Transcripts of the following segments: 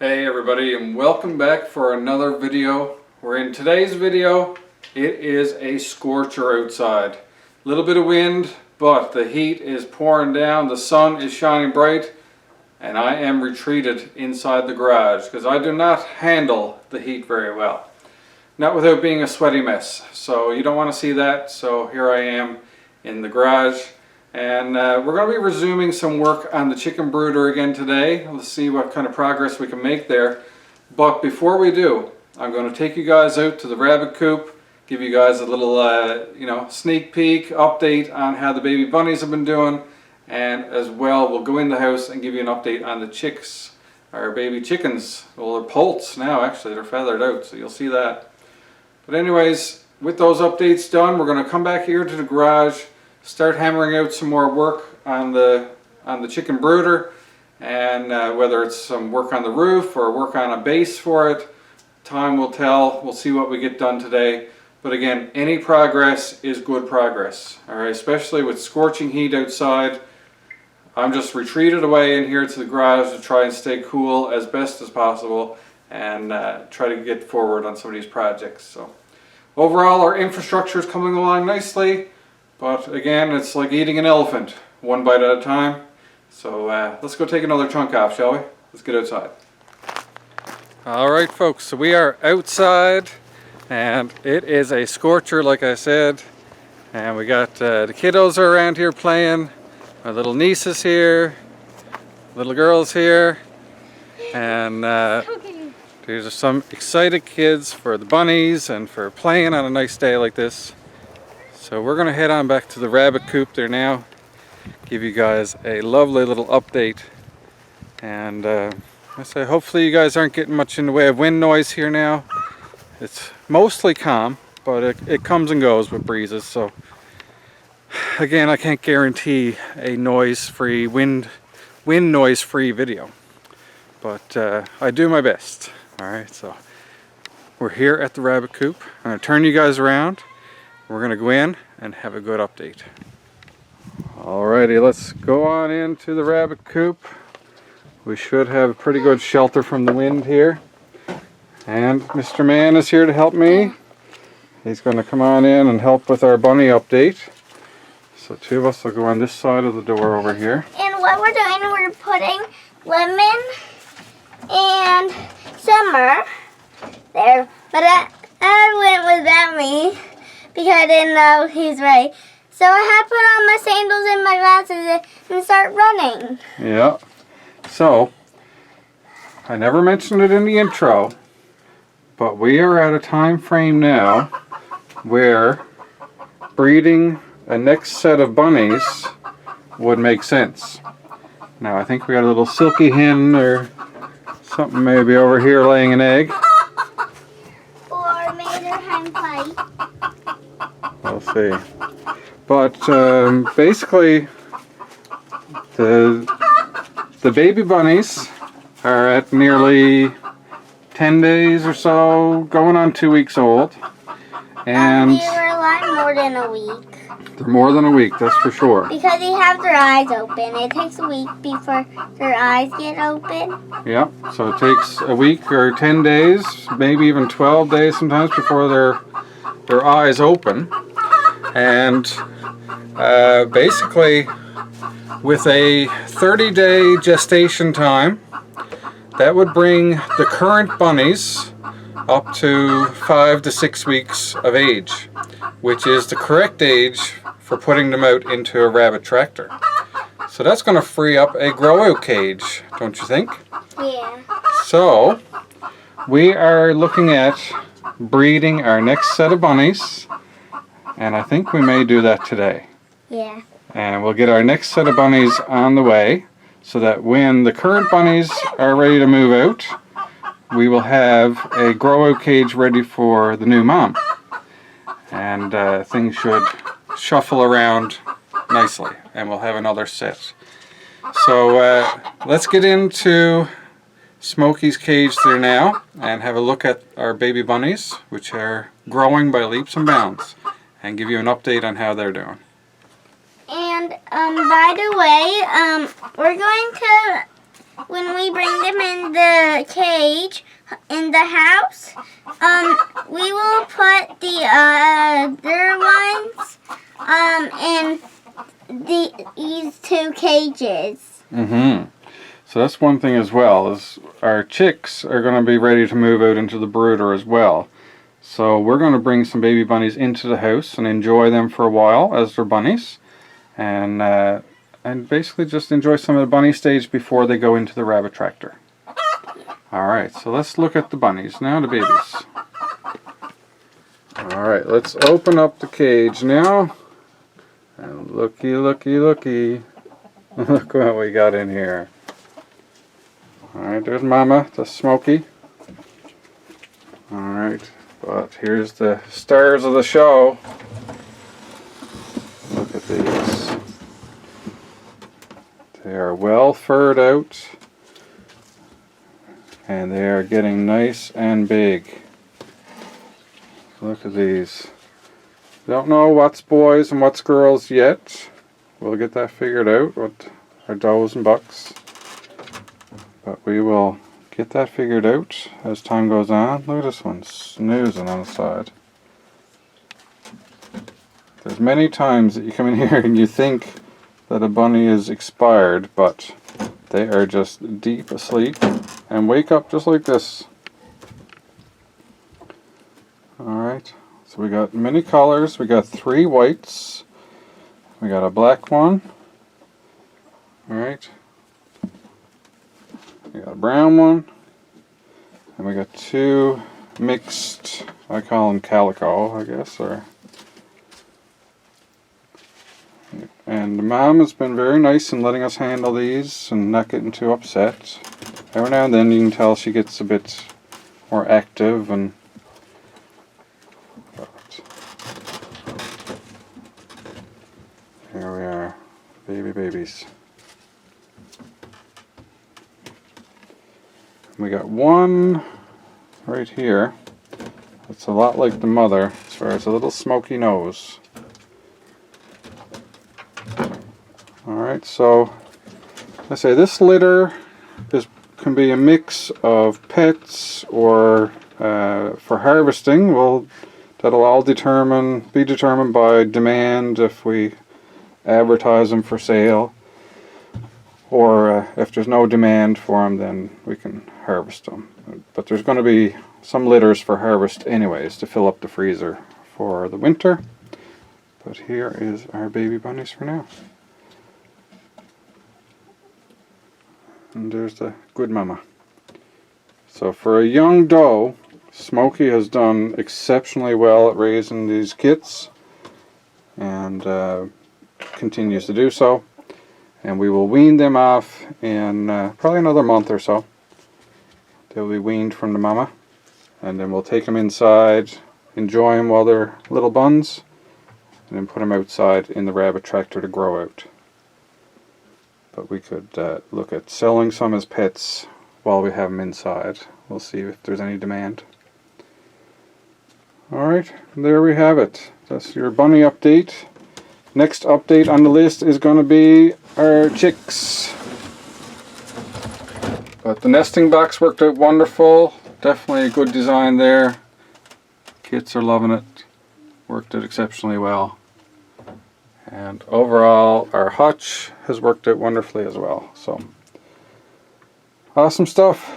Hey everybody, and welcome back for another video. In today's video, it is a scorcher outside. A little bit of wind, but the heat is pouring down, the sun is shining bright, and I am retreated inside the garage because I do not handle the heat very well. Not without being a sweaty mess. So you don't want to see that, so here I am in the garage. And we're going to be resuming some work on the chicken brooder again today. Let's see what kind of progress we can make there. But before we do, I'm going to take you guys out to the rabbit coop, give you guys a little sneak peek update on how the baby bunnies have been doing, and as well we'll go in the house and give you an update on the chicks, our baby chickens. Well, they're poults now, actually. They're feathered out, so you'll see that. But anyways, with those updates done, we're going to come back here to the garage, start hammering out some more work on the chicken brooder, and whether it's some work on the roof or work on a base for it, time will tell. We'll see what we get done today. But again, any progress is good progress. Alright, especially with scorching heat outside. I'm just retreated away in here to the garage to try and stay cool as best as possible and try to get forward on some of these projects. So overall, our infrastructure is coming along nicely. But again, it's like eating an elephant, one bite at a time. So let's go take another chunk off, shall we? Let's get outside. Alright folks, so we are outside and it is a scorcher like I said. And we got the kiddos are around here playing. My little niece is here, little girl's here. And there's some excited kids for the bunnies and for playing on a nice day like this. So we're going to head on back to the rabbit coop there now, give you guys a lovely little update, and I say hopefully you guys aren't getting much in the way of wind noise here now. It's mostly calm, but it comes and goes with breezes, so again I can't guarantee a noise-free, wind noise-free video, but I do my best. Alright, so we're here at the rabbit coop. I'm going to turn you guys around. We're going to go in and have a good update. Alrighty, let's go on into the rabbit coop. We should have a pretty good shelter from the wind here. And Mr. Man is here to help me. He's going to come on in and help with our bunny update. So two of us will go on this side of the door over here. And what we're doing, we're putting Lemon and Summer there. But I went without me, because I didn't know he's right. So I had to put on my sandals and my glasses and start running. Yeah. So, I never mentioned it in the intro, but we are at a time frame now where breeding a next set of bunnies would make sense. Now I think we got a little silky hen or something maybe over here laying an egg. Or maybe her hind plate. We'll see. But basically, the baby bunnies are at nearly 10 days or so, going on 2 weeks old. And they were a lot more than a week. They're more than a week, that's for sure. Because they have their eyes open. It takes a week before their eyes get open. Yep, so it takes a week or 10 days, maybe even 12 days sometimes before their eyes open. And basically, with a 30-day gestation time, that would bring the current bunnies up to 5 to 6 weeks of age, which is the correct age for putting them out into a rabbit tractor. So that's going to free up a grow-out cage, don't you think? Yeah. So, we are looking at breeding our next set of bunnies, and I think we may do that today. Yeah. And we'll get our next set of bunnies on the way, so that when the current bunnies are ready to move out, we will have a grow-out cage ready for the new mom. And things should shuffle around nicely, and we'll have another set. So let's get into Smokey's cage there now and have a look at our baby bunnies, which are growing by leaps and bounds, and give you an update on how they're doing. And by the way, we're going to, when we bring them in the cage, cage in the house, we will put the other ones in these 2 cages. Mm-hmm. So that's one thing as well, is our chicks are going to be ready to move out into the brooder as well. So we're going to bring some baby bunnies into the house and enjoy them for a while as they're bunnies. And basically just enjoy some of the bunny stage before they go into the rabbit tractor. Alright, so let's look at the bunnies. Now the babies. Alright, let's open up the cage now. And looky, looky, looky. Look what we got in here. Alright, there's Mama, the Smokey. Alright, but here's the stars of the show. Look at these. They are well furred out. And they are getting nice and big. Look at these. Don't know what's boys and what's girls yet. We'll get that figured out, what are does and bucks. But we will get that figured out as time goes on. Look at this one, snoozing on the side. There's many times that you come in here and you think that a bunny is expired, but they are just deep asleep and wake up just like this. Alright, so we got many colors. We got 3 whites. We got a black one. Alright. We got a brown one. And we got 2 mixed, I call them calico, I guess, and the mom has been very nice in letting us handle these and not getting too upset. Every now and then you can tell she gets a bit more active, and here we are, babies. We got one right here. It's a lot like the mother as far as a little smoky nose. Alright, so I say this litter can be a mix of pets or for harvesting. That'll all be determined by demand if we advertise them for sale. Or if there's no demand for them, then we can harvest them. But there's going to be some litters for harvest anyways to fill up the freezer for the winter. But here is our baby bunnies for now. And there's the good mama. So for a young doe, Smokey has done exceptionally well at raising these kits, and continues to do so. And we will wean them off in probably another month or so. They'll be weaned from the mama, and then we'll take them inside, enjoy them while they're little buns, and then put them outside in the rabbit tractor to grow out. But we could look at selling some as pets while we have them inside. We'll see if there's any demand. Alright, there we have it. That's your bunny update. Next update on the list is going to be our chicks. But the nesting box worked out wonderful. Definitely a good design there. Kids are loving it. Worked out exceptionally well. And overall, our hutch has worked out wonderfully as well. So, awesome stuff.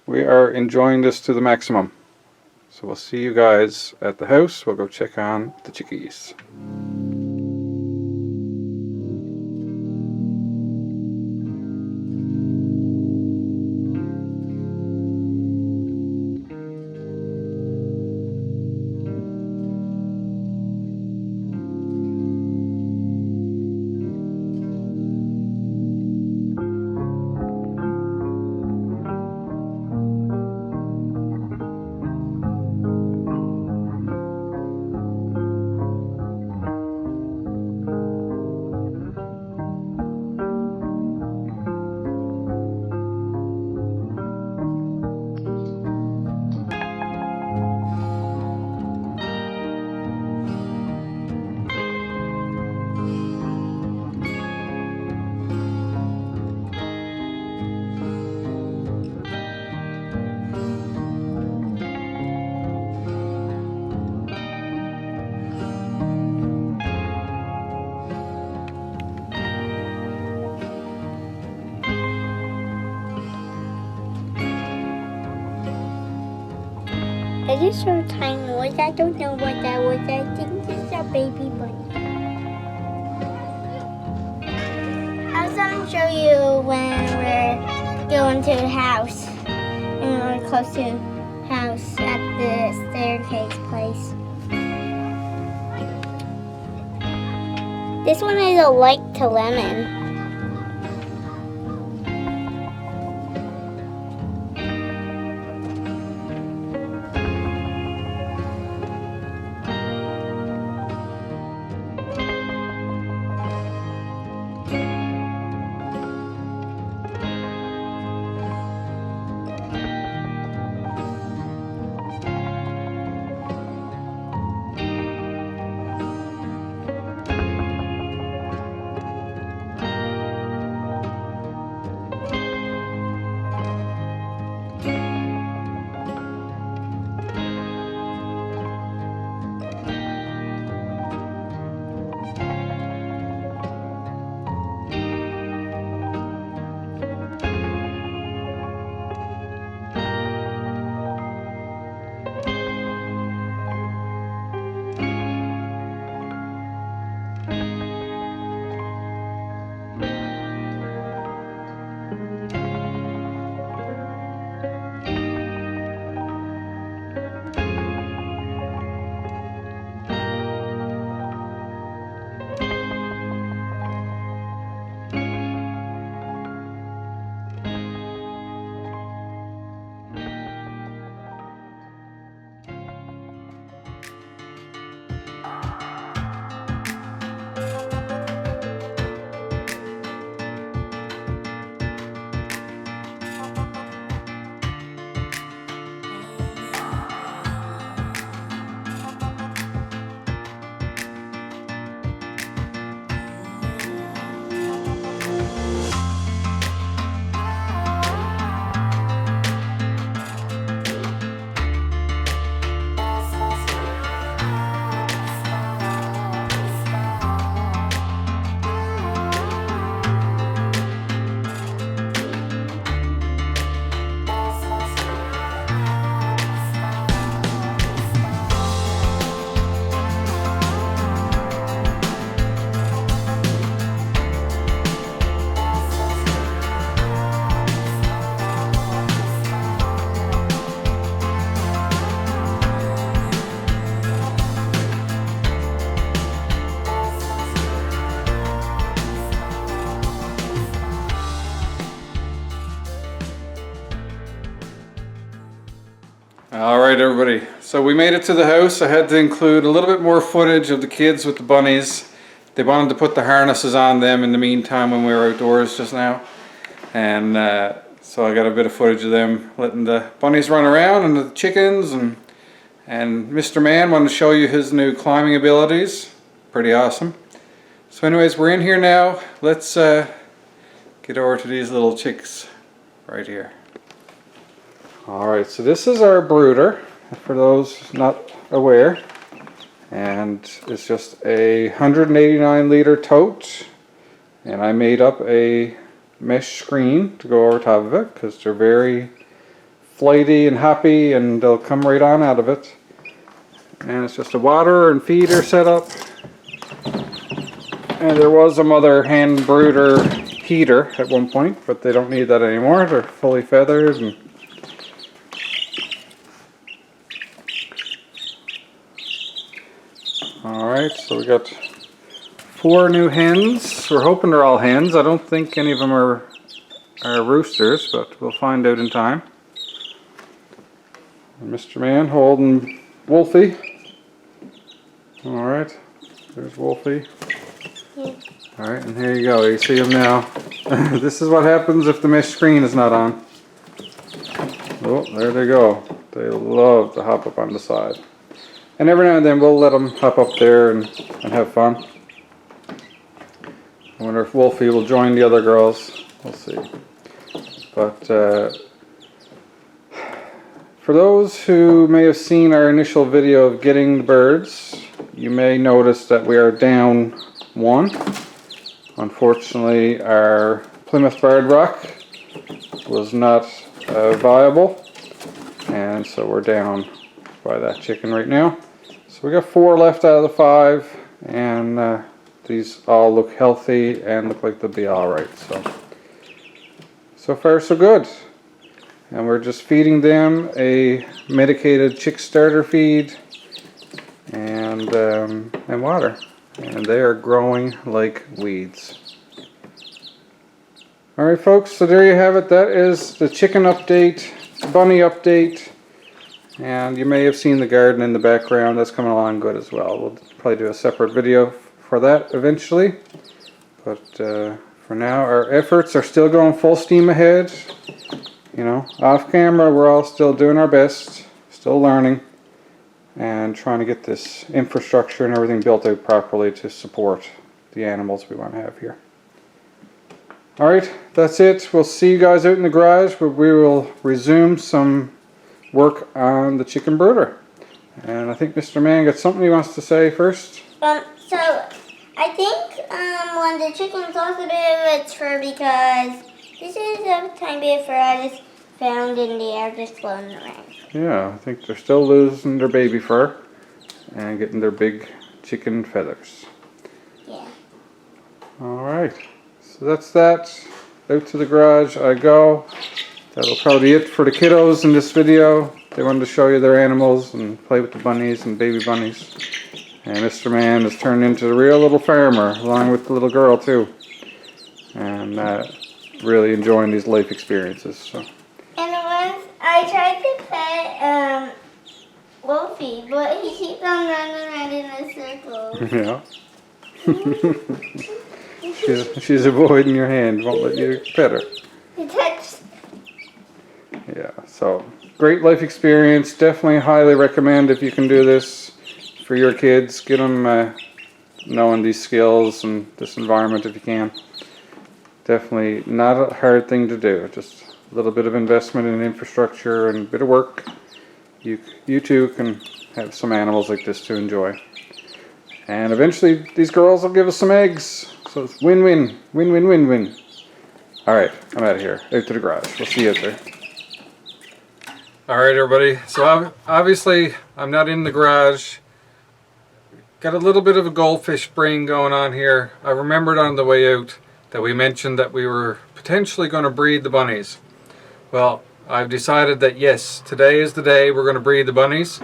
We are enjoying this to the maximum. So we'll see you guys at the house. We'll go check on the chickies. I just heard a tiny noise. I don't know what that was. I think it's a baby bunny. I was going to show you when we're going to the house. And we're close to the house at the staircase place. This one is a light to lemon. Alright everybody, so we made it to the house. I had to include a little bit more footage of the kids with the bunnies. They wanted to put the harnesses on them in the meantime when we were outdoors just now. And so I got a bit of footage of them letting the bunnies run around and the chickens. And Mr. Man wanted to show you his new climbing abilities. Pretty awesome. So anyways, we're in here now. Let's get over to these little chicks right here. Alright, so this is our brooder, for those not aware, and it's just a 189 liter tote, and I made up a mesh screen to go over top of it because they're very flighty and happy and they'll come right on out of it. And it's just a water and feeder setup, and there was a mother hen brooder heater at one point, but they don't need that anymore. They're fully feathered. And alright, so we got 4 new hens. We're hoping they're all hens. I don't think any of them are roosters, but we'll find out in time. And Mr. Man holding Wolfie. Alright, there's Wolfie. Yeah. Alright, and here you go. You see him now. This is what happens if the mesh screen is not on. Oh, there they go. They love to hop up on the side. And every now and then we'll let them hop up there and have fun. I wonder if Wolfie will join the other girls. We'll see. But for those who may have seen our initial video of getting the birds, you may notice that we are down 1. Unfortunately, our Plymouth Barred Rock was not viable, and so we're down by that chicken right now. So we got 4 left out of the 5, and these all look healthy and look like they'll be alright. So far so good. And we're just feeding them a medicated chick starter feed and water. And they are growing like weeds. Alright folks, so there you have it. That is the chicken update, bunny update. And you may have seen the garden in the background. That's coming along good as well. We'll probably do a separate video for that eventually. But for now, our efforts are still going full steam ahead. You know, off camera, we're all still doing our best, still learning, and trying to get this infrastructure and everything built out properly to support the animals we want to have here. Alright, that's it. We'll see you guys out in the garage where we will resume some work on the chicken brooder. And I think Mr. Man got something he wants to say first. So I think when the chickens lost a bit of its fur, because this is a tiny bit of fur I just found in the air just floating around. Yeah, I think they're still losing their baby fur and getting their big chicken feathers. Yeah. Alright, so that's that. Out to the garage I go. That'll probably be it for the kiddos in this video. They wanted to show you their animals and play with the bunnies and baby bunnies. And Mr. Man has turned into a real little farmer, along with the little girl too. And really enjoying these life experiences. So. And once I tried to pet Wolfie, but he keeps on running around in a circle. Yeah. she's avoiding your hand, won't let you pet her. He touched. Yeah, so great life experience. Definitely highly recommend if you can do this for your kids. Get them knowing these skills and this environment if you can. Definitely not a hard thing to do. Just a little bit of investment in infrastructure and a bit of work. You too can have some animals like this to enjoy. And eventually these girls will give us some eggs. So it's win-win, win-win-win-win. Alright, I'm out of here. Out to the garage. We'll see you out there. Alright everybody, so obviously I'm not in the garage. Got a little bit of a goldfish brain going on here. I remembered on the way out that we mentioned that we were potentially going to breed the bunnies. Well, I've decided that yes, today is the day we're going to breed the bunnies.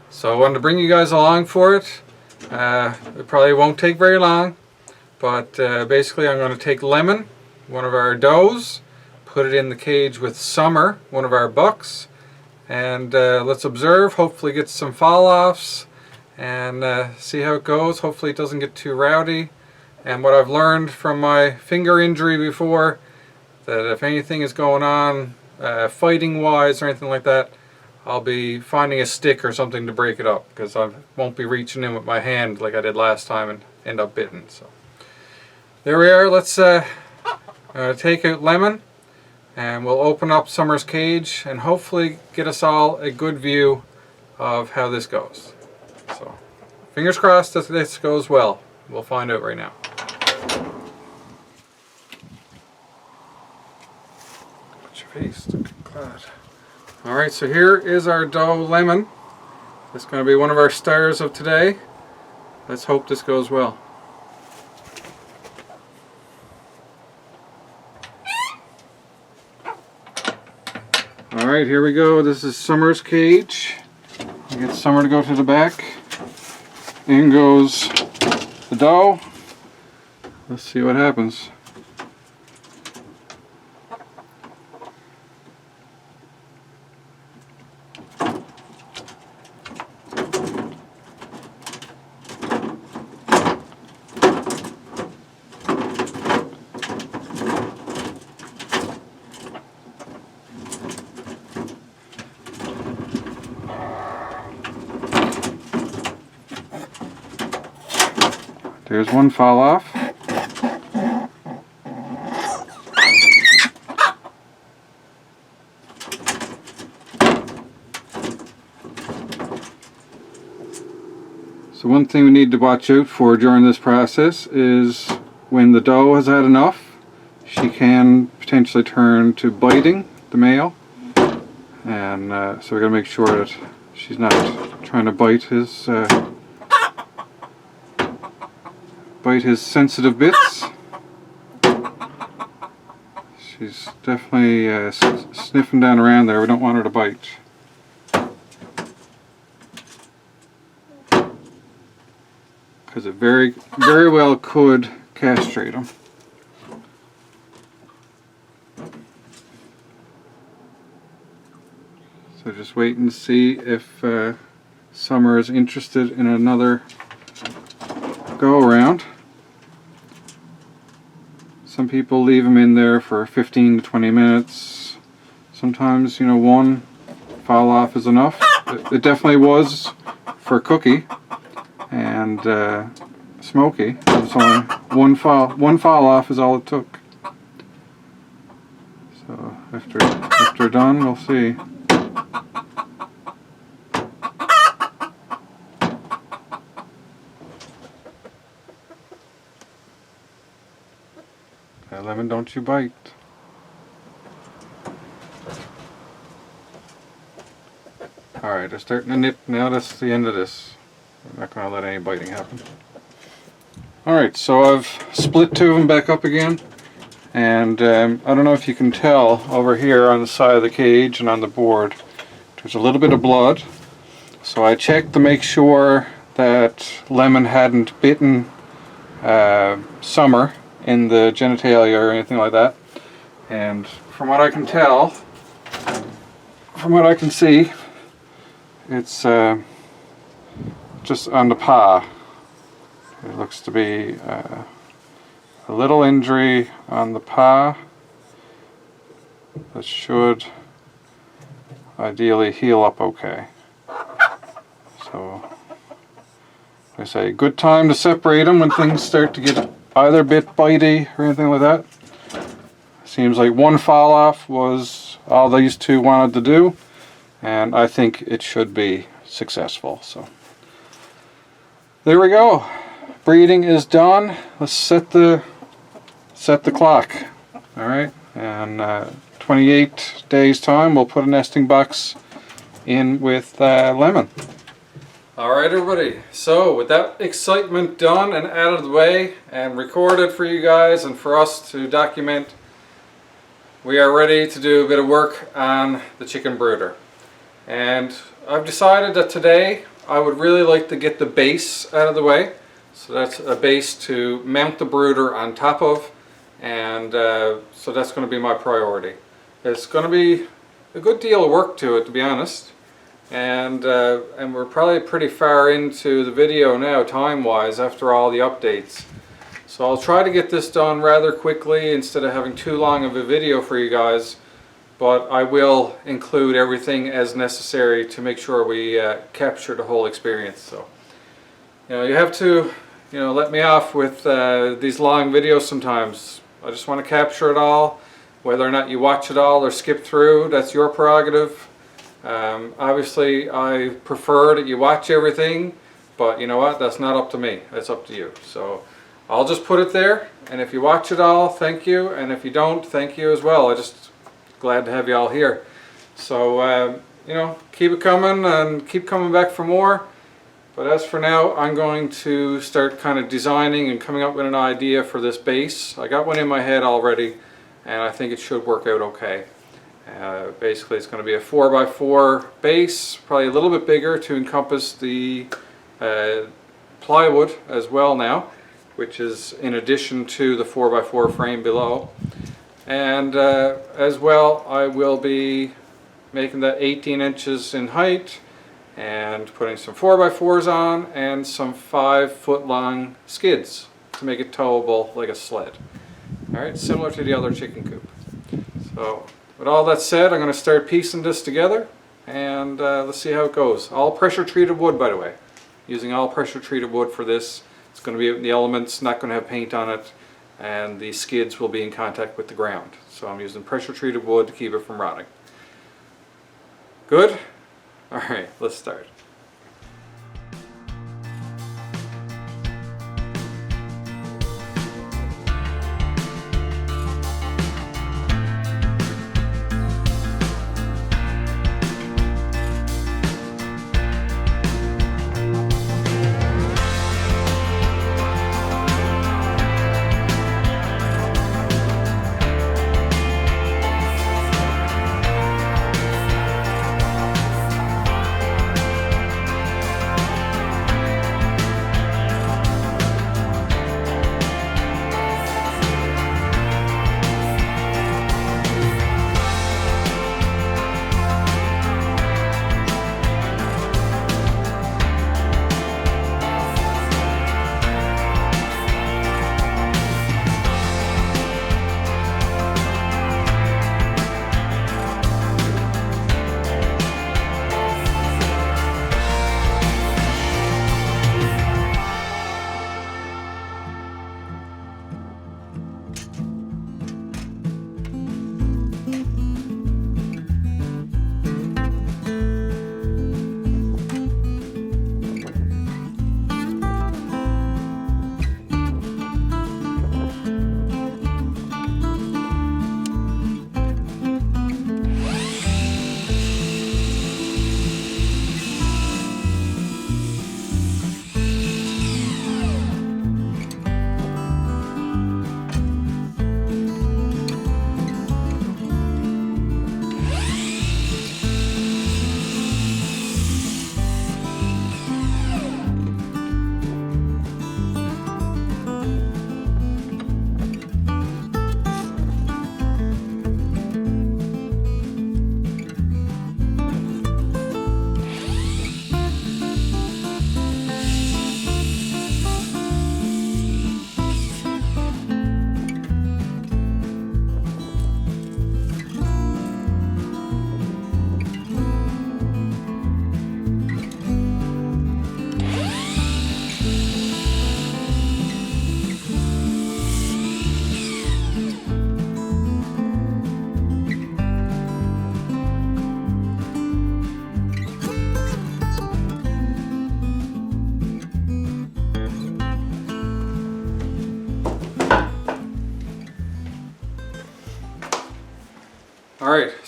So I wanted to bring you guys along for it. It probably won't take very long, but basically I'm going to take Lemon, one of our does, put it in the cage with Summer, one of our bucks, and let's observe, hopefully get some fall-offs and see how it goes. Hopefully it doesn't get too rowdy. And what I've learned from my finger injury before, that if anything is going on fighting wise or anything like that, I'll be finding a stick or something to break it up, because I won't be reaching in with my hand like I did last time and end up bitten. So there we are. Let's take out Lemon and we'll open up Summer's cage and hopefully get us all a good view of how this goes. So fingers crossed that this goes well. We'll find out right now. Put your face, glad. Alright, so here is our doe Lemon. This is going to be one of our stars of today. Let's hope this goes well. Alright, here we go. This is Summer's cage. We get Summer to go to the back. In goes the doe. Let's see what happens. There's one fall off. So one thing we need to watch out for during this process is when the doe has had enough, she can potentially turn to biting the male. And so we're going to make sure that She's not trying to bite his sensitive bits. She's definitely sniffing down around there. We don't want her to bite. Because it very well could castrate them. So just waiting to see if Summer is interested in another go around. Some people leave them in there for 15 to 20 minutes. Sometimes, you know, one fall off is enough. It definitely was for Cookie and Smokey. It's only one fall off is all it took. So after done, we'll see. Lemon, don't you bite. Alright, they're starting to nip now. That's the end of this. I'm not going to let any biting happen. Alright, so I've split two of them back up again. And I don't know if you can tell over here on the side of the cage and on the board, there's a little bit of blood. So I checked to make sure that Lemon hadn't bitten Summer in the genitalia or anything like that. And from what I can tell, from what I can see, it's just on the paw. It looks to be a little injury on the paw that should ideally heal up okay. So, like I say, good time to separate them when things start to get either a bit bitey or anything like that. Seems like one fall off was all these two wanted to do, and I think it should be successful. So there we go. Breeding is done. Let's set the clock. All right, and 28 days time we'll put a nesting box in with Lemon. Alright everybody, so with that excitement done and out of the way and recorded for you guys and for us to document, we are ready to do a bit of work on the chicken brooder. And I've decided that today I would really like to get the base out of the way. So that's a base to mount the brooder on top of, and so that's going to be my priority. It's going to be a good deal of work to it, to be honest. And we're probably pretty far into the video now, time-wise, after all the updates. So I'll try to get this done rather quickly instead of having too long of a video for you guys. But I will include everything as necessary to make sure we capture the whole experience. So, you know, you have to, you know, let me off with these long videos sometimes. I just want to capture it all. Whether or not you watch it all or skip through, that's your prerogative. Obviously I prefer that you watch everything, but you know what, that's not up to me, that's up to you. So I'll just put it there, and if you watch it all, thank you, and if you don't, thank you as well. I'm just glad to have you all here. So you know, keep it coming and keep coming back for more. But as for now, I'm going to start kind of designing and coming up with an idea for this base. I got one in my head already, and I think it should work out okay. Basically it's going to be a 4x4 base, probably a little bit bigger to encompass the plywood as well now, which is in addition to the 4x4 frame below. And as well, I will be making that 18 inches in height and putting some 4x4s on and some 5-foot long skids to make it towable like a sled. Alright, similar to the other chicken coop. So with all that said, I'm going to start piecing this together, and let's see how it goes. All pressure treated wood, by the way. Using all pressure treated wood for this. It's going to be in the elements, not going to have paint on it, and the skids will be in contact with the ground. So I'm using pressure treated wood to keep it from rotting. Good? Alright, let's start.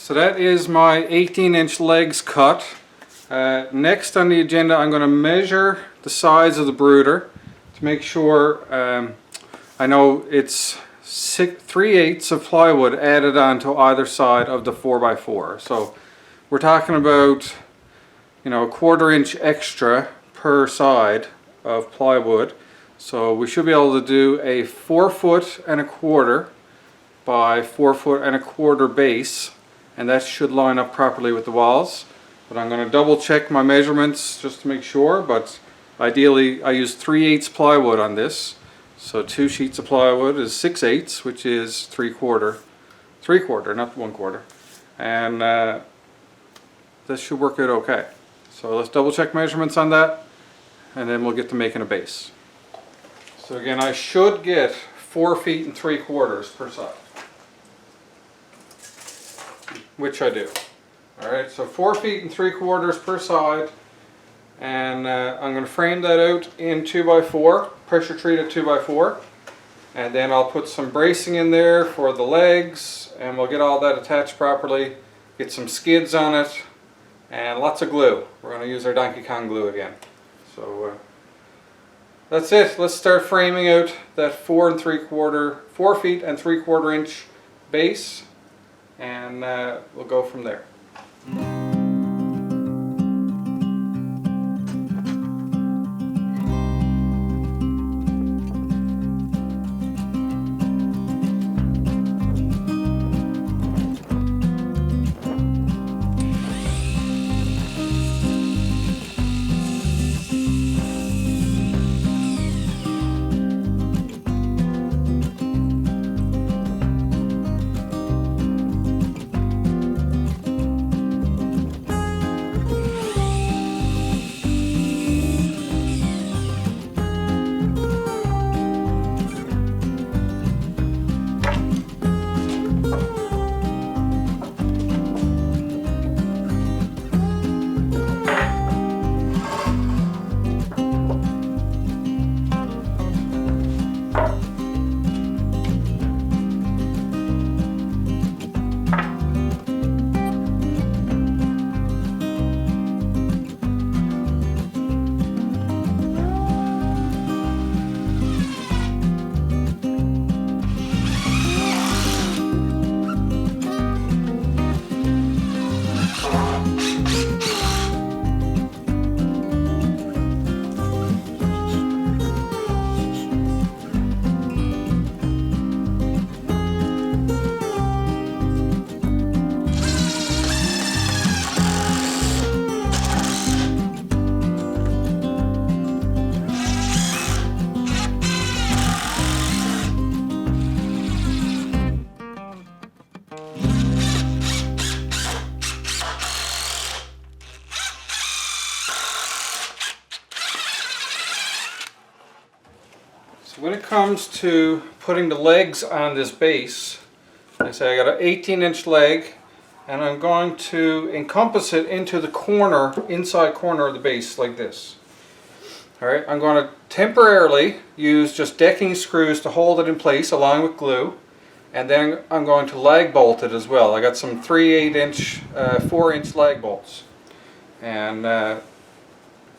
So that is my 18-inch legs cut. Next on the agenda, I'm going to measure the size of the brooder to make sure. I know it's 3/8 of plywood added onto either side of the 4x4. So we're talking about, you know, a 1/4 inch extra per side of plywood. So we should be able to do a 4 foot and a quarter by 4 foot and a quarter base, and that should line up properly with the walls. But I'm going to double check my measurements just to make sure, but ideally I use 3/8 plywood on this. So 2 sheets of plywood is 6/8, which is 3/4, not 1/4. And this should work out okay. So let's double check measurements on that, and then we'll get to making a base. So again, I should get 4 feet and 3/4 per side, which I do. Alright, so 4 feet and 3/4 per side, and I'm going to frame that out in 2x4, pressure treated 2x4, and then I'll put some bracing in there for the legs, and we'll get all that attached properly, get some skids on it, and lots of glue. We're going to use our Donkey Kong glue again. So that's it. Let's start framing out that 4 feet and 3/4 inch base, and we'll go from there. So when it comes to putting the legs on this base, like I say, I got an 18-inch leg, and I'm going to encompass it into the corner, inside corner of the base like this. Alright, I'm going to temporarily use just decking screws to hold it in place along with glue, and then I'm going to lag bolt it as well. I got some 3/8-inch, 4-inch lag bolts, and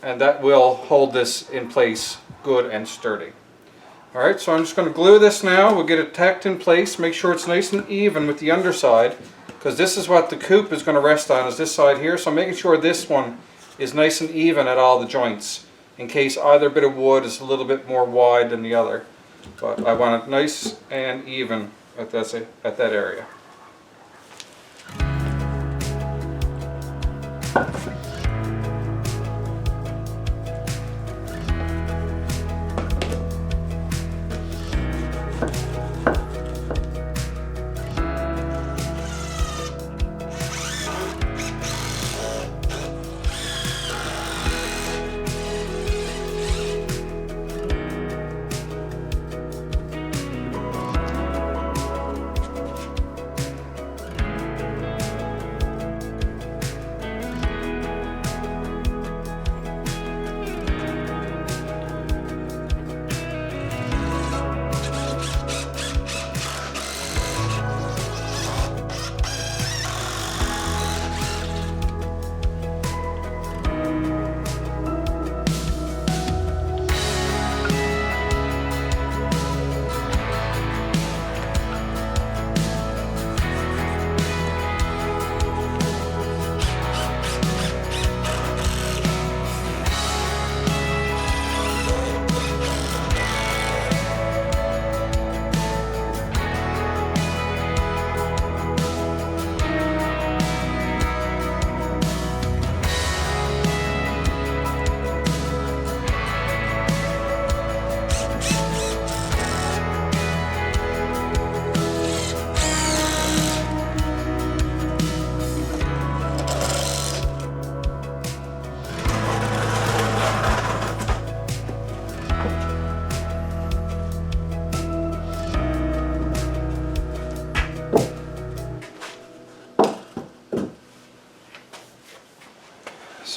that will hold this in place good and sturdy. Alright, so I'm just going to glue this now. We'll get it tacked in place, make sure it's nice and even with the underside, because this is what the coop is going to rest on, is this side here. So I'm making sure this one is nice and even at all the joints, in case either bit of wood is a little bit more wide than the other. But I want it nice and even at that area.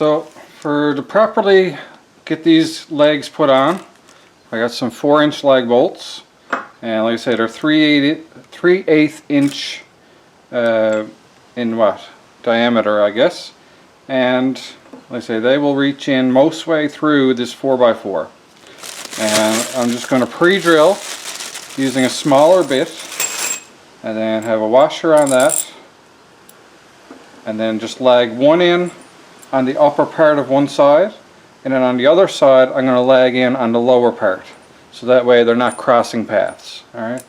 So to properly get these legs put on, I got some 4-inch lag bolts, and like I said, they're 3/8 inch in what? Diameter, I guess. And like I say, they will reach in most way through this 4x4. And I'm just going to pre-drill using a smaller bit, and then have a washer on that, and then just lag one in on the upper part of one side, and then on the other side I'm going to lag in on the lower part, so that way they're not crossing paths. Alright,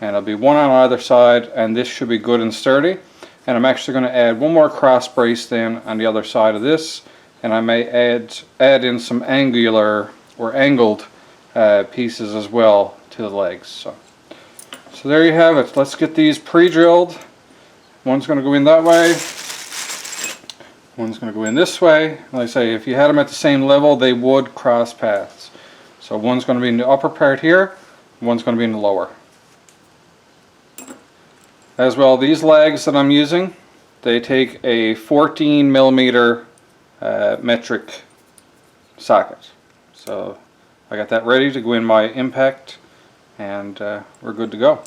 and it'll be one on either side, and this should be good and sturdy. And I'm actually going to add one more cross brace then on the other side of this, and I may add in some angular or angled pieces as well to the legs. So there you have it. Let's get these pre-drilled. One's going to go in that way, one's going to go in this way. Like I say, if you had them at the same level, they would cross paths. So one's going to be in the upper part here, one's going to be in the lower. As well, these legs that I'm using, they take a 14 millimeter metric socket. So I got that ready to go in my impact, and we're good to go.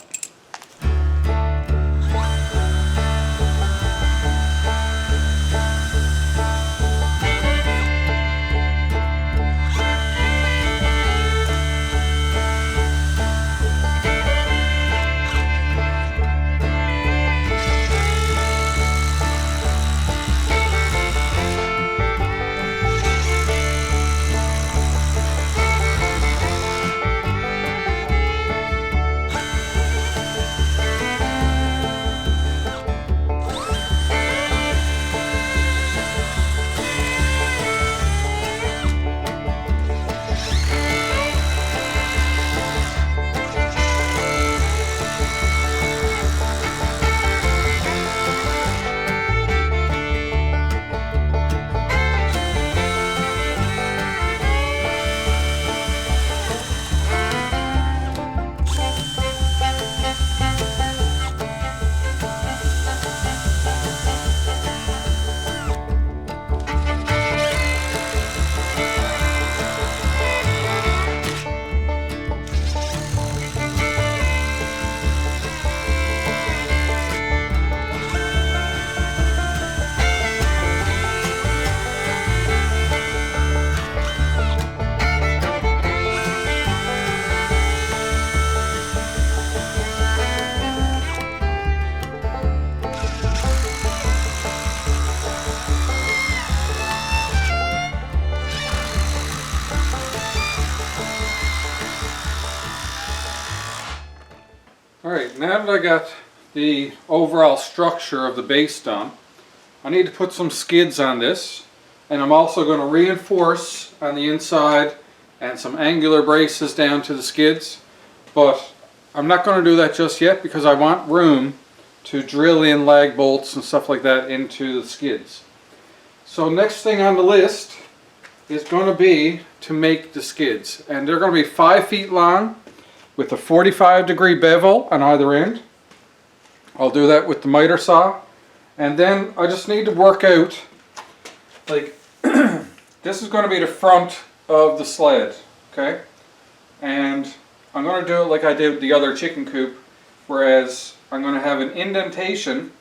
Alright, now that I got the overall structure of the base done, I need to put some skids on this, and I'm also going to reinforce on the inside and some angular braces down to the skids, but I'm not going to do that just yet because I want room to drill in lag bolts and stuff like that into the skids. So next thing on the list is going to be to make the skids, and they're going to be 5 feet long with a 45-degree bevel on either end. I'll do that with the miter saw, and then I just need to work out, like, this is going to be the front of the sled, okay? And I'm going to do it like I did the other chicken coop, whereas I'm going to have an indentation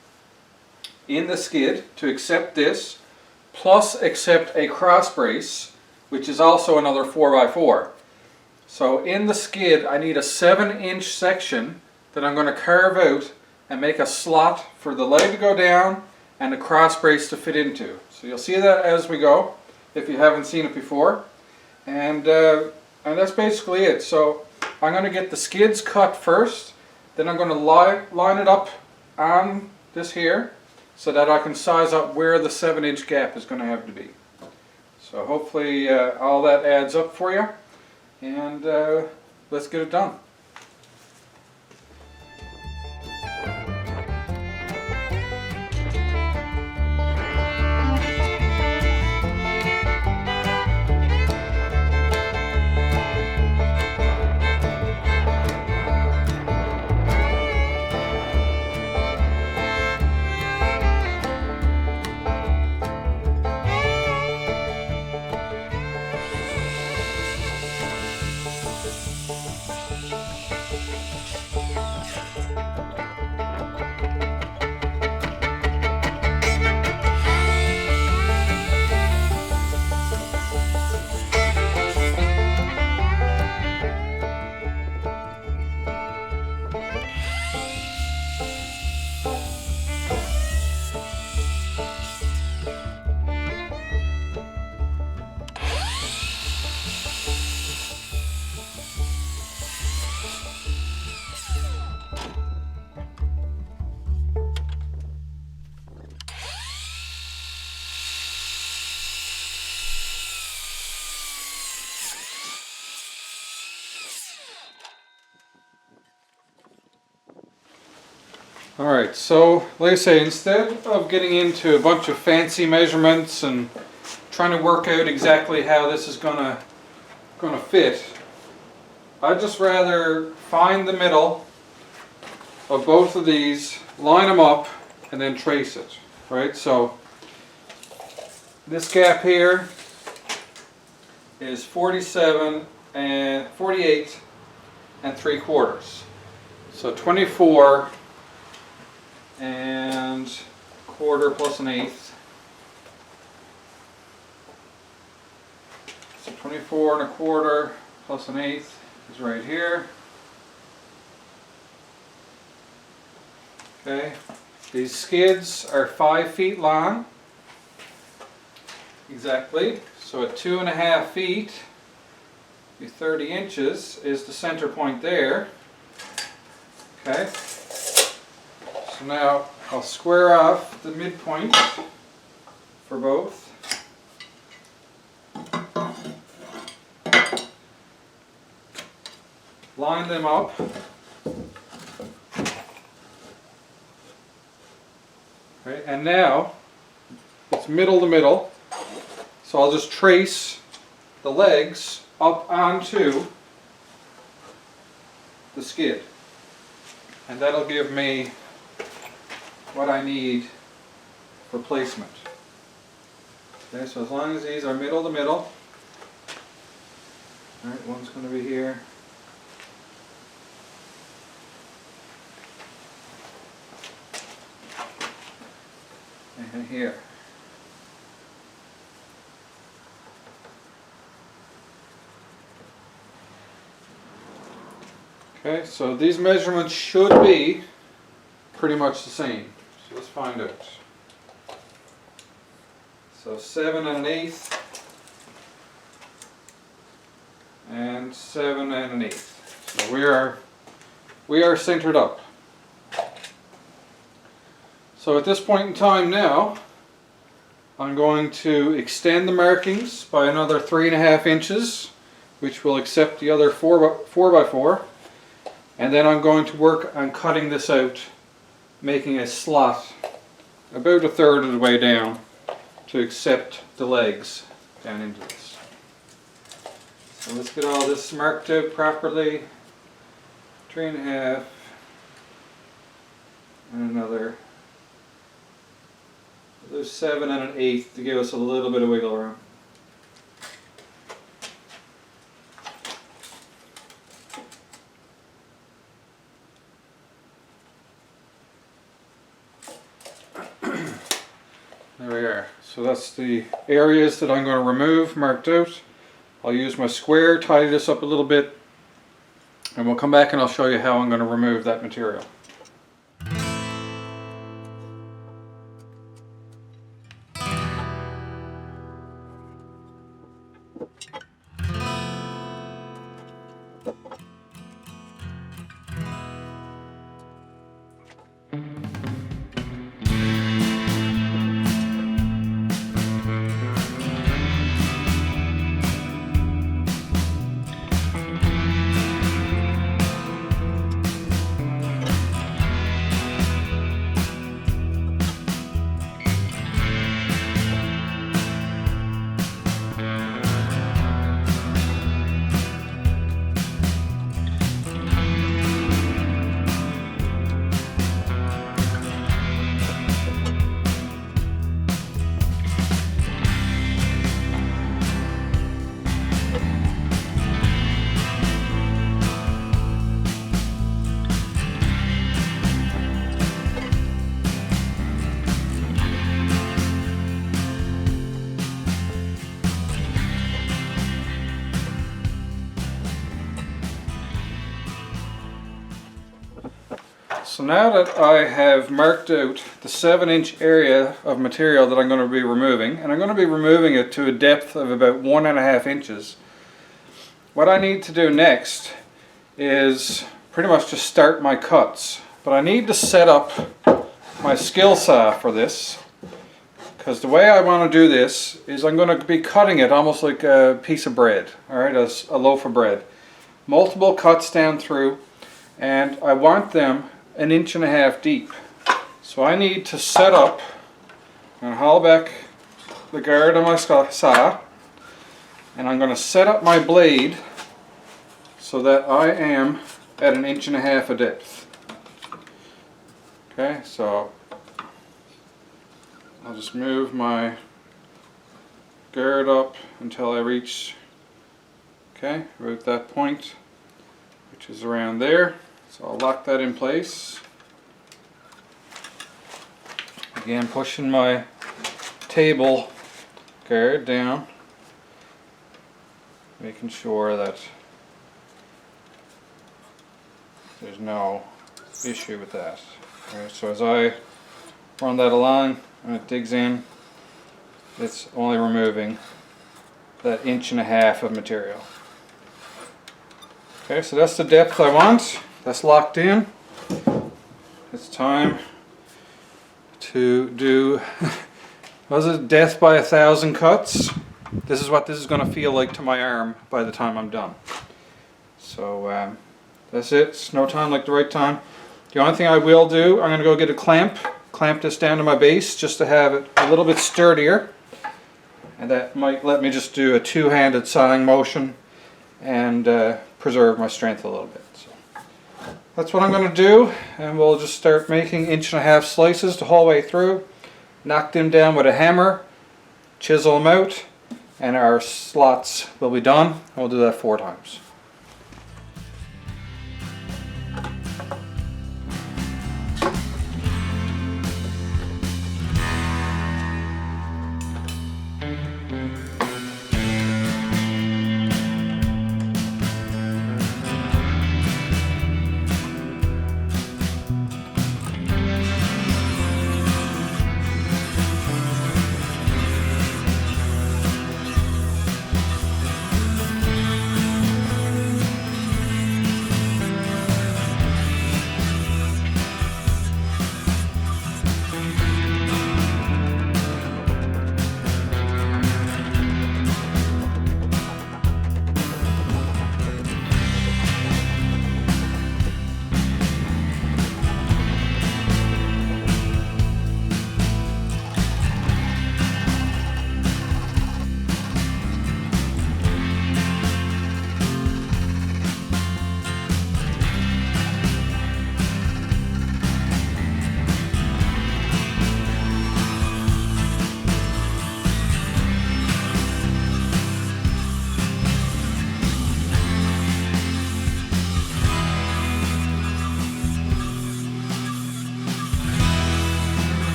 in the skid to accept this, plus accept a cross brace, which is also another 4x4. So in the skid I need a 7-inch section that I'm going to carve out and make a slot for the leg to go down and the cross brace to fit into. So you'll see that as we go, if you haven't seen it before. And that's basically it. So I'm going to get the skids cut first, then I'm going to line it up on this here so that I can size up where the 7-inch gap is going to have to be. So hopefully all that adds up for you, and let's get it done. Alright, so like I say, instead of getting into a bunch of fancy measurements and trying to work out exactly how this is gonna fit, I'd just rather find the middle of both of these, line them up, and then trace it. Right, so this gap here is 48 3/4. So 24 1/4 plus an eighth. So 24 1/4 plus an eighth is right here. Okay, these skids are 5 feet long. Exactly. So at 2.5 feet, the 30 inches is the center point there. Okay. So now I'll square off the midpoint for both. Line them up. Okay, and now it's middle to middle. So I'll just trace the legs up onto the skid. And that'll give me what I need for placement. Okay, so as long as these are middle to middle. Alright, one's going to be here. And here. Okay, so these measurements should be pretty much the same. So let's find out. So 7 1/8 and 7 1/8. So we are centered up. So at this point in time now, I'm going to extend the markings by another 3.5 inches, which will accept the other 4x4. And then I'm going to work on cutting this out, making a slot about 1/3 of the way down to accept the legs down into this. So let's get all this marked out properly. 3.5 and another 7 1/8 to give us a little bit of wiggle room. There we are. So that's the areas that I'm going to remove, marked out. I'll use my square, tidy this up a little bit, and we'll come back and I'll show you how I'm going to remove that material. So now that I have marked out the 7-inch area of material that I'm going to be removing, and I'm going to be removing it to a depth of about 1.5 inches, what I need to do next is pretty much just start my cuts. But I need to set up my skill saw for this, because the way I want to do this is I'm going to be cutting it almost like a piece of bread, alright, a loaf of bread. Multiple cuts down through, and I want them 1.5 inches deep. So I need to set up and haul back the guard on my saw, and I'm going to set up my blade so that I am at 1.5 inches of depth. Okay, so I'll just move my guard up until I reach, okay, about that point, which is around there. So I'll lock that in place. Again, pushing my table guard down, making sure that there's no issue with that. Okay, so as I run that along and it digs in, it's only removing that 1.5 inches of material. Okay, so that's the depth I want. That's locked in. It's time to do, was it death by 1,000 cuts? This is what this is going to feel like to my arm by the time I'm done. So that's it. It's no time like the right time. The only thing I will do, I'm going to go get a clamp this down to my base just to have it a little bit sturdier. And that might let me just do a two-handed sawing motion and preserve my strength a little bit. So that's what I'm going to do, and we'll just start making 1.5 inch slices the whole way through. Knock them down with a hammer, chisel them out, and our slots will be done. We'll do that 4 times.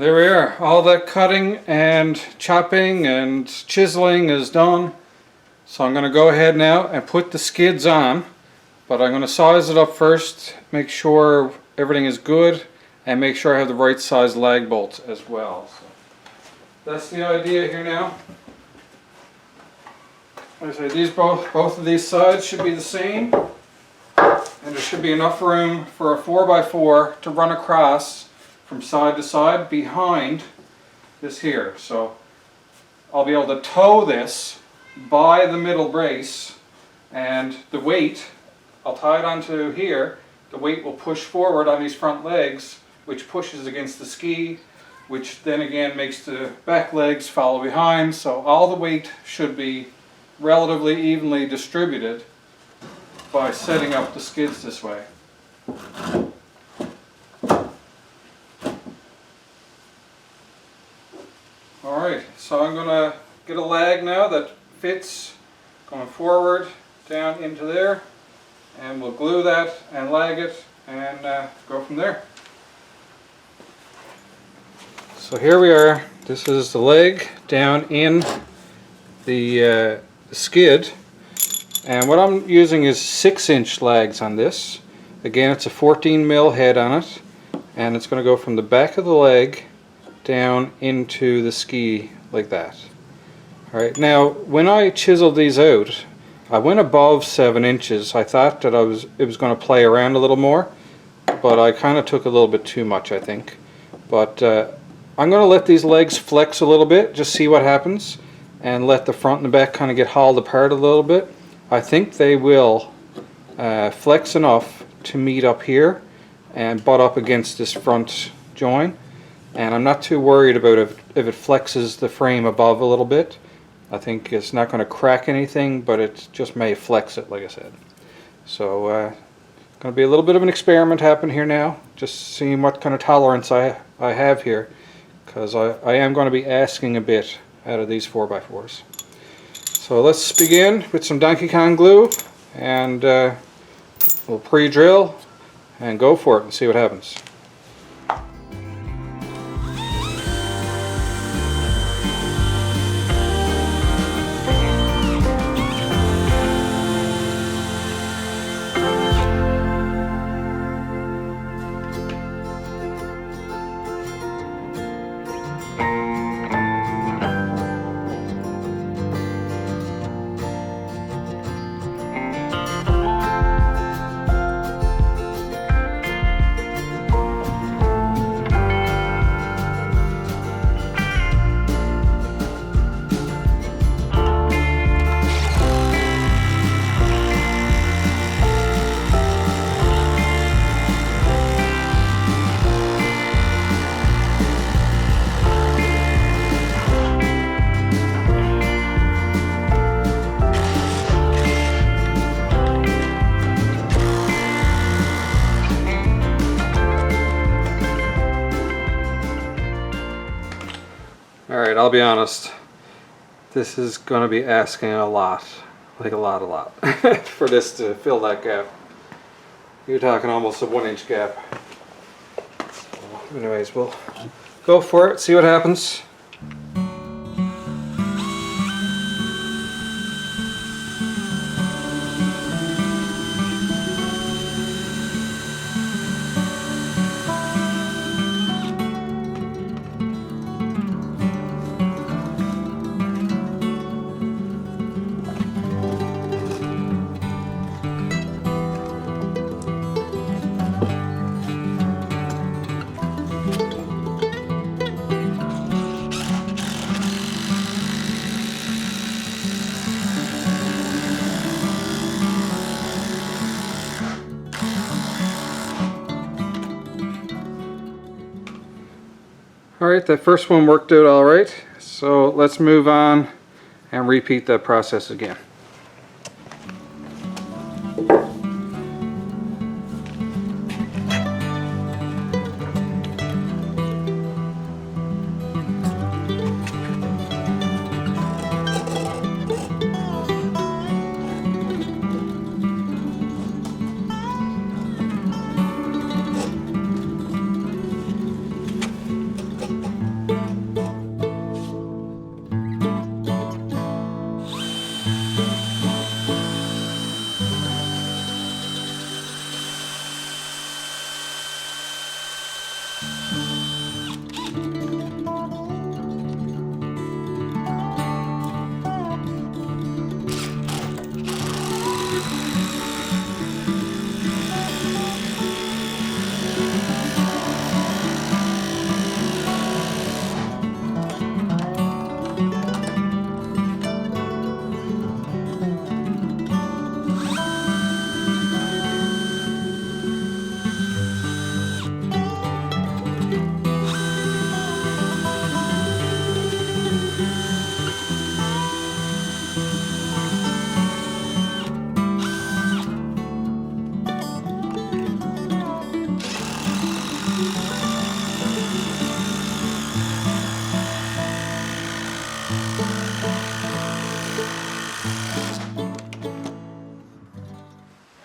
there we are. All that cutting and chopping and chiseling is done. So I'm going to go ahead now and put the skids on. But I'm going to size it up first, make sure everything is good, and make sure I have the right size lag bolts as well. So that's the idea here now. Like I say, these both of these sides should be the same. And there should be enough room for a 4x4 to run across from side to side behind this here. So I'll be able to tow this by the middle brace, and the weight, I'll tie it onto here. The weight will push forward on these front legs, which pushes against the ski, which then again makes the back legs follow behind. So all the weight should be relatively evenly distributed by setting up the skids this way. Alright, so I'm going to get a lag now that fits going forward down into there, and we'll glue that and lag it and go from there. So here we are. This is the leg down in the skid. And what I'm using is 6-inch lags on this. Again, it's a 14 mil head on it, and it's going to go from the back of the leg down into the ski like that. Alright, now when I chiseled these out, I went above 7 inches. I thought that it was going to play around a little more, but I kind of took a little bit too much, I think. But I'm going to let these legs flex a little bit, just see what happens, and let the front and the back kind of get hauled apart a little bit. I think they will flex enough to meet up here and butt up against this front join, and I'm not too worried about if it flexes the frame above a little bit. I think it's not going to crack anything, but it just may flex it, like I said. So going to be a little bit of an experiment happen here now, just seeing what kind of tolerance I have here, because I am going to be asking a bit out of these 4x4s. So let's begin with some Donkey Kong glue, and we'll pre-drill and go for it and see what happens. Alright, I'll be honest, this is going to be asking a lot, like a lot, for this to fill that gap. You're talking almost a 1-inch gap. So, anyways, we'll go for it, see what happens. Alright, that first one worked out alright, so let's move on and repeat that process again.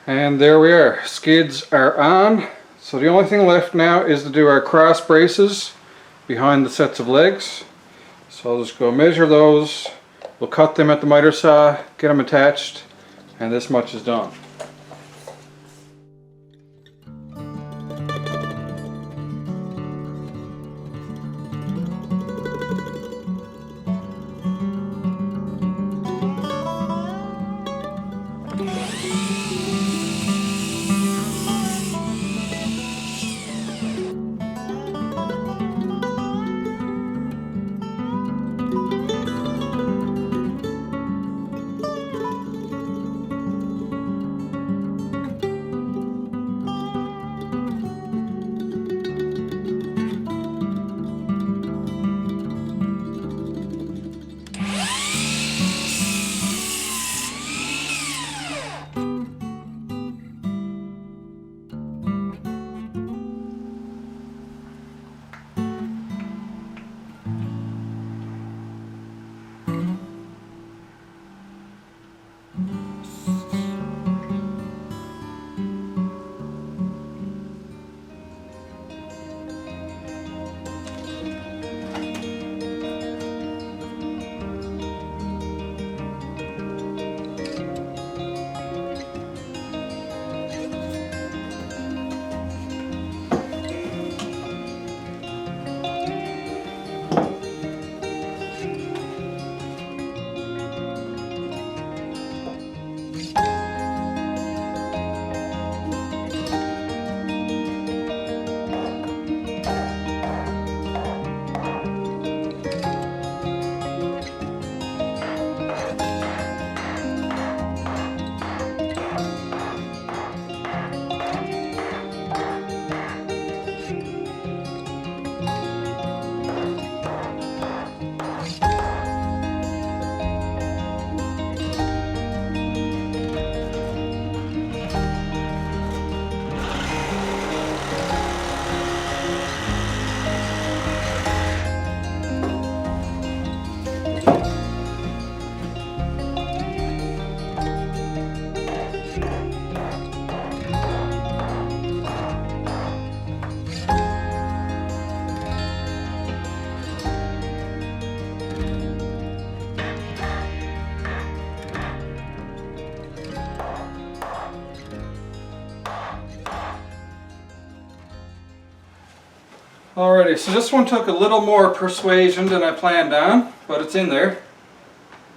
And there we are, skids are on. So the only thing left now is to do our cross braces behind the sets of legs. So I'll just go measure those, we'll cut them at the miter saw, get them attached, and this much is done. Alrighty, so this one took a little more persuasion than I planned on, but it's in there.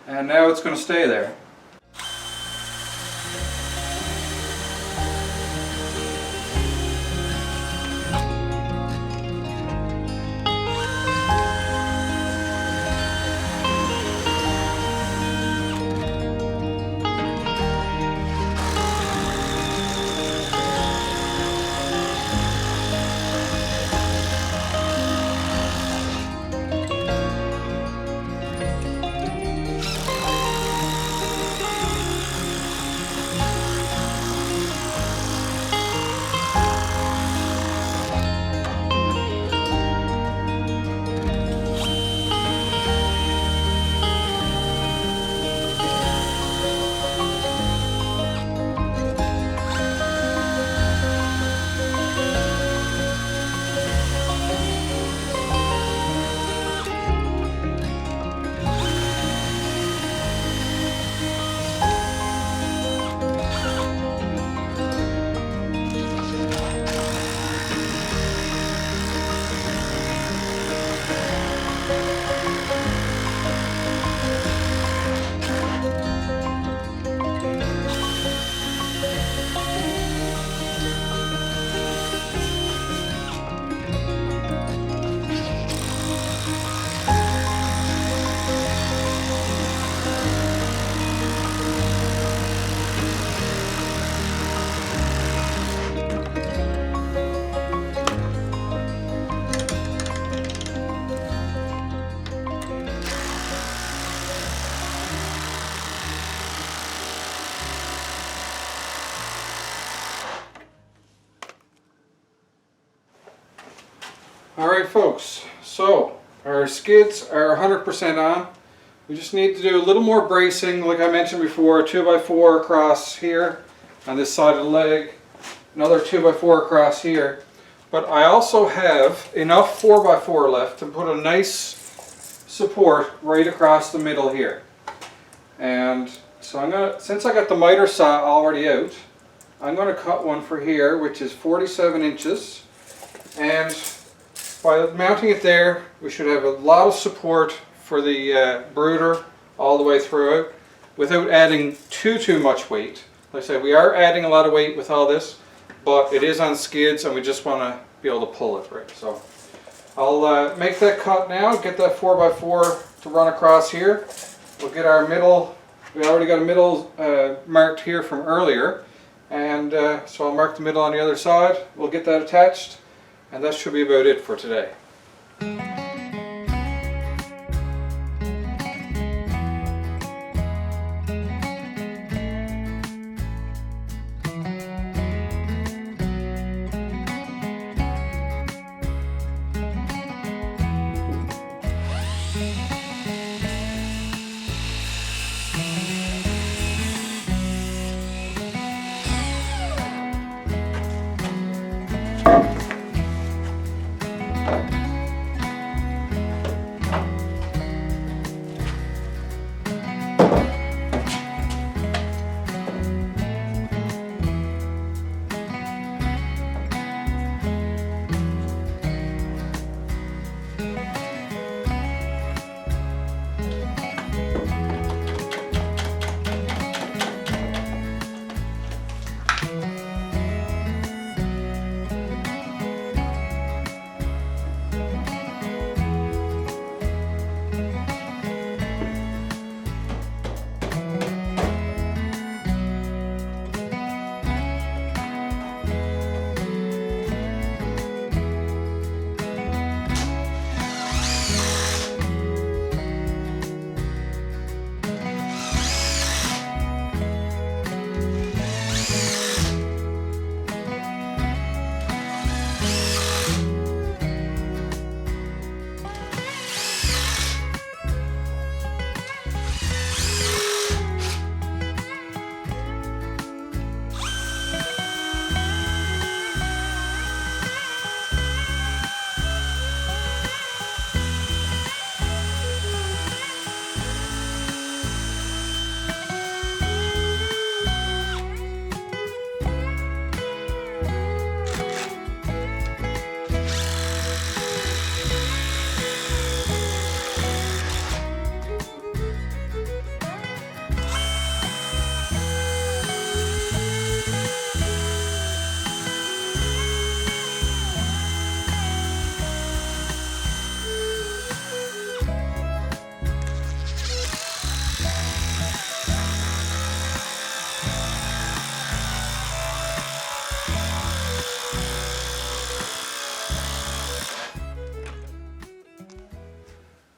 And now it's going to stay there. Alright folks, so our skids are 100% on. We just need to do a little more bracing, like I mentioned before, a 2x4 across here on this side of the leg, another 2x4 across here. But I also have enough 4x4 left to put a nice support right across the middle here. And so I'm gonna, since I got the miter saw already out, I'm gonna cut one for here, which is 47 inches. And by mounting it there, we should have a lot of support for the brooder all the way through it without adding too much weight. Like I said, we are adding a lot of weight with all this, but it is on skids and we just want to be able to pull it right. So I'll make that cut now, get that 4x4 to run across here. We'll get our middle, we already got a middle marked here from earlier, and so I'll mark the middle on the other side. We'll get that attached, and that should be about it for today.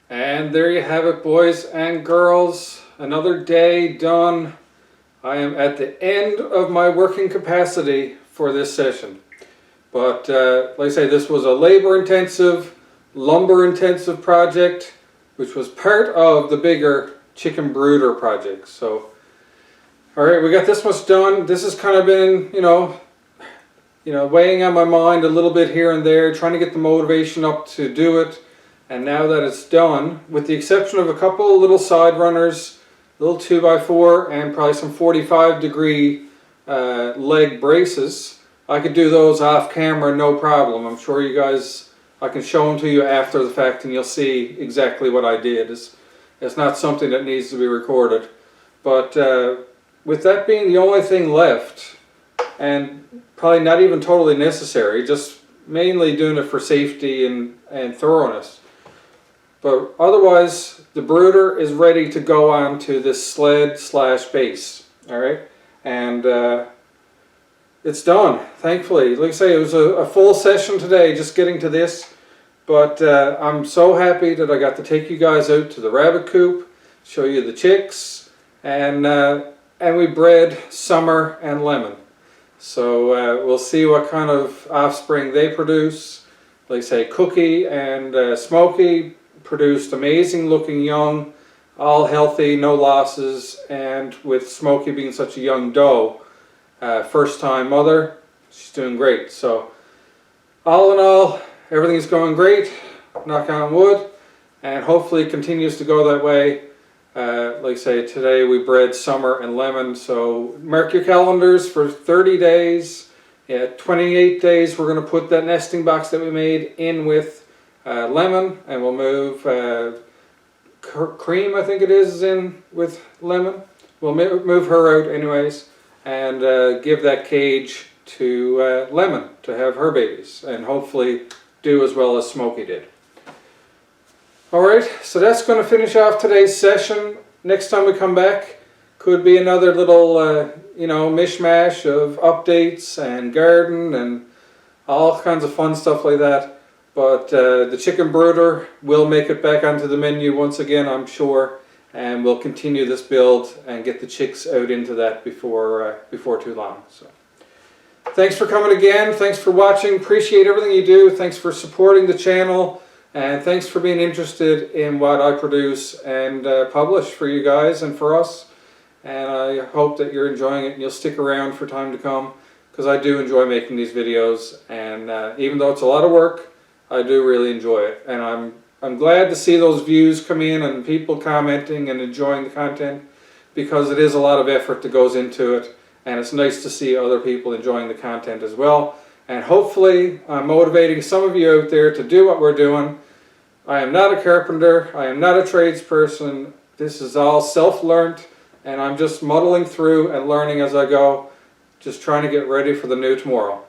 And there you have it, boys and girls. Another day done. I am at the end of my working capacity for this session. But like I say, this was a labor-intensive, lumber-intensive project, which was part of the bigger chicken brooder project. So, all right, we got this much done. This has kind of been, you know, weighing on my mind a little bit here and there, trying to get the motivation up to do it. And now that it's done, with the exception of a couple of little side runners, little 2x4 and probably some 45-degree leg braces, I could do those off camera no problem. I'm sure you guys, I can show them to you after the fact and you'll see exactly what I did. It's not something that needs to be recorded. But with that being the only thing left, and probably not even totally necessary, just mainly doing it for safety and thoroughness. But otherwise, the brooder is ready to go on to this sled/base. All right, and it's done. Thankfully, like I say, it was a full session today, just getting to this. But I'm so happy that I got to take you guys out to the rabbit coop, show you the chicks, and we bred Summer and Lemon. So we'll see what kind of offspring they produce. Like I say, Cookie and Smokey produced amazing looking young. all healthy, no losses, and with Smokey being such a young doe, first time mother, she's doing great. So all in all, everything's going great, knock on wood, and hopefully it continues to go that way. Like I say, today we bred Summer and Lemon, so mark your calendars for 30 days. Yeah, 28 days we're going to put that nesting box that we made in with Lemon, and we'll move Cream, I think it is, in with Lemon. We'll move her out anyways, and give that cage to Lemon to have her babies, and hopefully do as well as Smokey did. Alright, so that's going to finish off today's session. Next time we come back, could be another little, you know, mishmash of updates and garden and all kinds of fun stuff like that. But the chicken brooder will make it back onto the menu once again, I'm sure. And we'll continue this build and get the chicks out into that before too long. So, thanks for coming again. Thanks for watching. Appreciate everything you do. Thanks for supporting the channel. And thanks for being interested in what I produce and publish for you guys and for us. And I hope that you're enjoying it and you'll stick around for time to come, because I do enjoy making these videos. And even though it's a lot of work, I do really enjoy it. And I'm glad to see those views come in and people commenting and enjoying the content, because it is a lot of effort that goes into it. And it's nice to see other people enjoying the content as well. And hopefully I'm motivating some of you out there to do what we're doing. I am not a carpenter. I am not a tradesperson. This is all self-learned, and I'm just muddling through and learning as I go, just trying to get ready for the new tomorrow.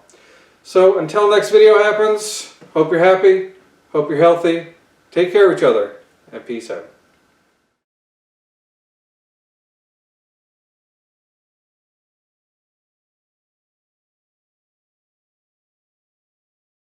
So until next video happens, hope you're happy, hope you're healthy, take care of each other, and peace out.